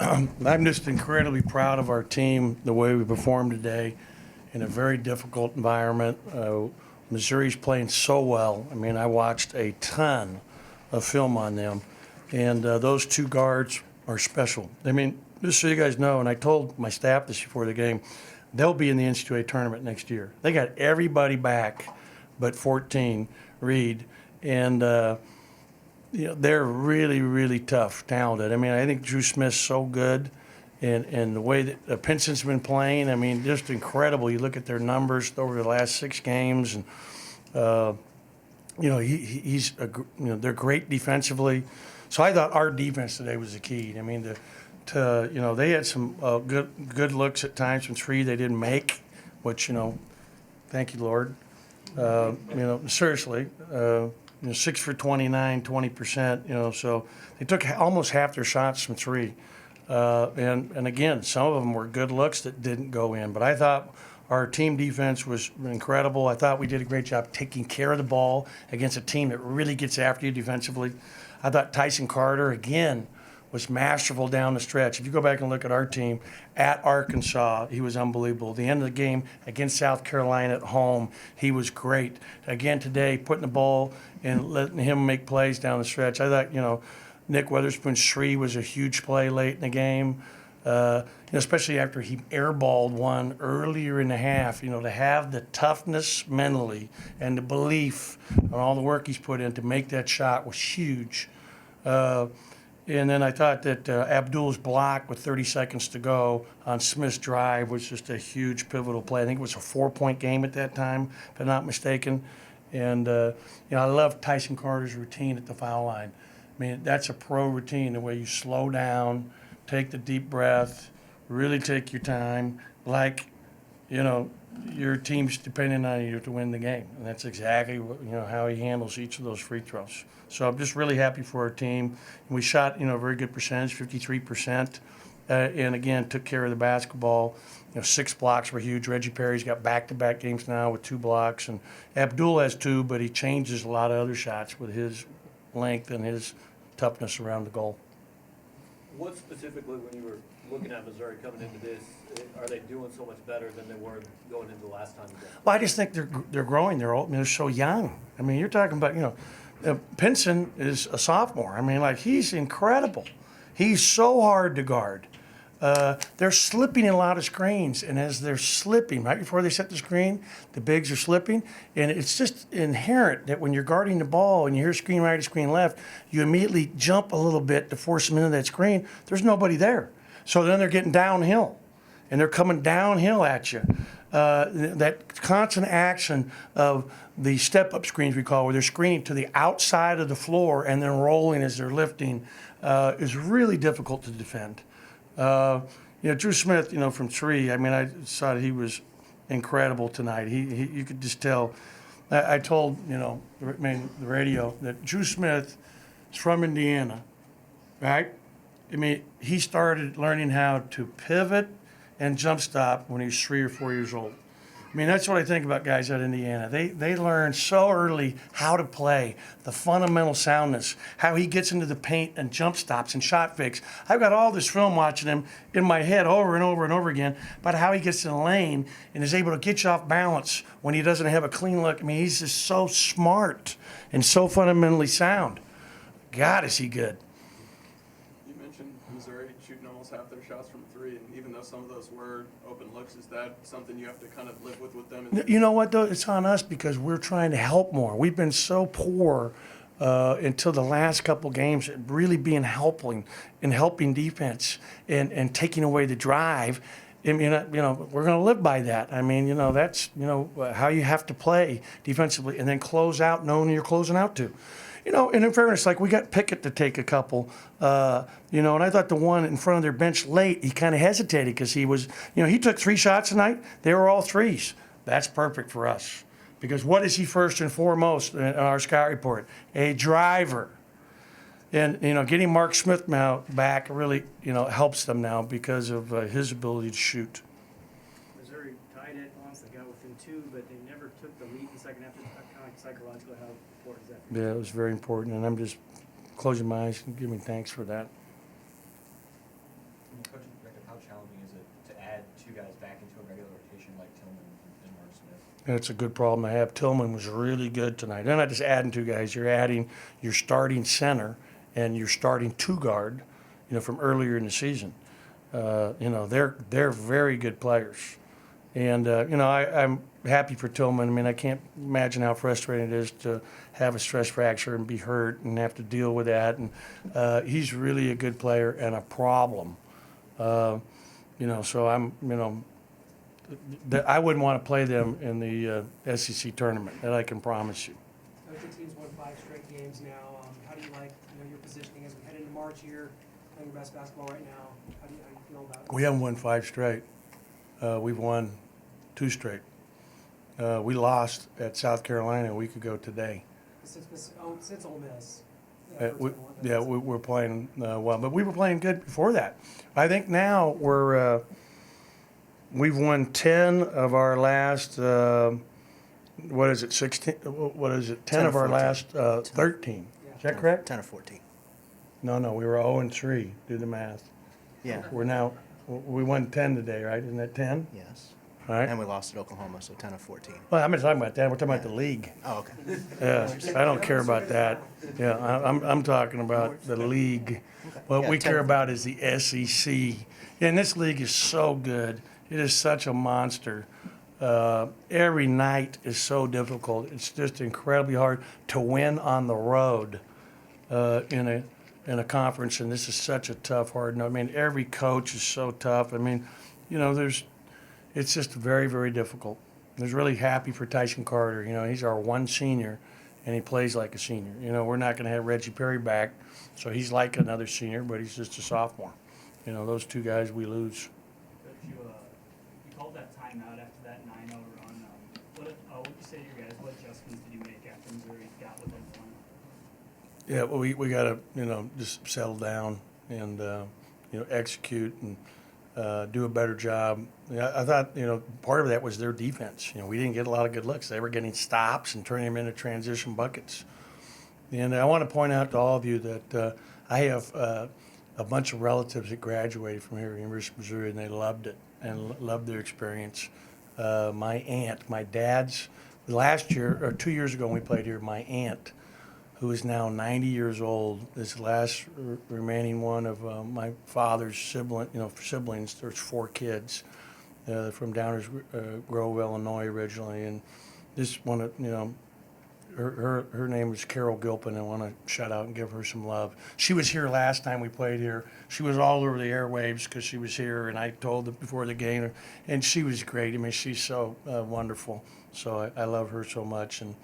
I'm just incredibly proud of our team, the way we performed today in a very difficult environment. Missouri's playing so well. I mean, I watched a ton of film on them, and those two guards are special. I mean, just so you guys know, and I told my staff this before the game, they'll be in the NCAA tournament next year. They got everybody back but 14, Reed, and they're really, really tough, talented. I mean, I think Drew Smith's so good, and the way that Pinson's been playing, I mean, just incredible. You look at their numbers over the last 6 games, and they're great defensively. So I thought our defense today was the key. I mean, they had some good looks at times from three they didn't make, which thank you, Lord. Seriously. 6 for 29, 20%, so they took almost half their shots from three. And again, some of them were good looks that didn't go in. But I thought our team defense was incredible. I thought we did a great job taking care of the ball against a team that really gets after you defensively. I thought Tyson Carter, again, was masterful down the stretch. If you go back and look at our team at Arkansas, he was unbelievable. The end of the game against South Carolina at home, he was great. Again today, putting the ball and letting him make plays down the stretch. I thought, Nick Weatherspoon's three was a huge play late in the game, especially after he airballed one earlier in the half. To have the toughness mentally and the belief on all the work he's put in to make that shot was huge. And then I thought that Abdul's block with 30 seconds to go on Smith's drive was just a huge pivotal play. I think it was a 4-point game at that time, if I'm not mistaken. And, I love Tyson Carter's routine at the foul line. I mean, that's a pro routine, the way you slow down, take the deep breath, really take your time, your team's depending on you to win the game. And that's exactly how he handles each of those free throws. So I'm just really happy for our team. And we shot, a very good percentage, 53%. And again, took care of the basketball. 6 blocks were huge. Reggie Perry's got back-to-back games now with 2 blocks. And Abdul has 2, but he changes a lot of other shots with his length and his toughness around the goal. What specifically, when you were looking at Missouri coming into this, are they doing so much better than they were going into the last time? Well, I just think they're growing. They're old. They're so young. I mean, you're talking about Pinson is a sophomore. I mean, he's incredible. He's so hard to guard. They're slipping in a lot of screens, and as they're slipping, right before they set the screen, the bigs are slipping, and it's just inherent that when you're guarding the ball and you hear screen right or screen left, you immediately jump a little bit to force them into that screen. There's nobody there. So then they're getting downhill, and they're coming downhill at you. That constant action of the step-up screens, we call, where they're screening to the outside of the floor and then rolling as they're lifting, is really difficult to defend. Drew Smith, from three, I mean, I thought he was incredible tonight. You could just tell. I told, the radio that Drew Smith is from Indiana, right? I mean, he started learning how to pivot and jump stop when he was 3 or 4 years old. I mean, that's what I think about guys at Indiana. They learn so early how to play, the fundamental soundness, how he gets into the paint and jump stops and shot fakes. I've got all this film watching him in my head over and over and over again about how he gets in the lane and is able to get you off balance when he doesn't have a clean look. I mean, he's just so smart and so fundamentally sound. God, is he good. You mentioned Missouri shooting almost half their shots from three, and even though some of those were open looks, is that something you have to kind of live with them? You know what, though? It's on us because we're trying to help more. We've been so poor until the last couple games at really being helping defense and taking away the drive. I mean, we're going to live by that. I mean, that's, how you have to play defensively and then close out knowing you're closing out to. And in fairness, we got Pickett to take a couple, and I thought the one in front of their bench late, he kind of hesitated because he was, he took 3 shots tonight. They were all threes. That's perfect for us because what is he first and foremost in our scout report? A driver. And, getting Mark Smith now back really, helps them now because of his ability to shoot. Missouri tied it once, they got within 2, but they never took the lead in the second half. Just kind of psychologically, how important is that for you? Yeah, it was very important, and I'm just closing my eyes and giving thanks for that. From a coaching perspective, how challenging is it to add two guys back into a regular rotation like Tillman and Mark Smith? It's a good problem to have. Tillman was really good tonight. They're not just adding two guys, you're adding your starting center and your starting two guard, from earlier in the season. They're very good players. And, I'm happy for Tillman. I mean, I can't imagine how frustrating it is to have a stress fracture and be hurt and have to deal with that. And he's really a good player and a problem. So I wouldn't want to play them in the SEC tournament. That I can promise you. Your team's won 5 straight games now. How do you like your positioning as we head into March here, playing your best basketball right now? How do you feel about it? We haven't won 5 straight. We've won 2 straight. We lost at South Carolina a week ago today. Since Ole Miss. We're playing well, but we were playing good before that. I think now we've won 10 of our last. 16? What is it? 10 of our 14. last 13. Is that correct? 10 or 14. No, we were 0-3. Do the math. Yeah. We won 10 today, right? Isn't that 10? Yes. All right. And we lost at Oklahoma, so 10 of 14. Well, I'm not talking about that. We're talking about the league. Oh, okay. Yeah, I don't care about that. Yeah, I'm talking about the league. What Yeah, we 10 care of about is the SEC. Yeah, and this league is so good. It is such a monster. Every night is so difficult. It's just incredibly hard to win on the road in a conference, and this is such a tough, hard note. I mean, every coach is so tough. I mean, it's just very, very difficult. I was really happy for Tyson Carter. He's our one senior, and he plays like a senior. We're not going to have Reggie Perry back, so he's like another senior, but he's just a sophomore. Those 2 guys we lose. But you called that timeout after that 9-0 run. What would you say to your guys? What adjustments did you make after Missouri got within one? Yeah, well, we got to, just settle down and, execute and do a better job. I thought, part of that was their defense. We didn't get a lot of good looks. They were getting stops and turning them into transition buckets. And I want to point out to all of you that I have a bunch of relatives that graduated from here at University of Missouri, and they loved it and loved their experience. My aunt, my dad's, last year, or 2 years ago when we played here, my aunt, who is now 90 years old, is the last remaining one of my father's siblings. There's 4 kids from Downers Grove, Illinois, originally, and just want to, her name is Carol Gilpin. I want to shout out and give her some love. She was here last time we played here. She was all over the airwaves because she was here, and I told her before the game, and she was great. I mean, she's so wonderful. So I love her so much, and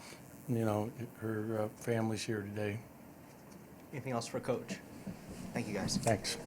her family's here today. Anything else for Coach? Thank you, guys. Thanks.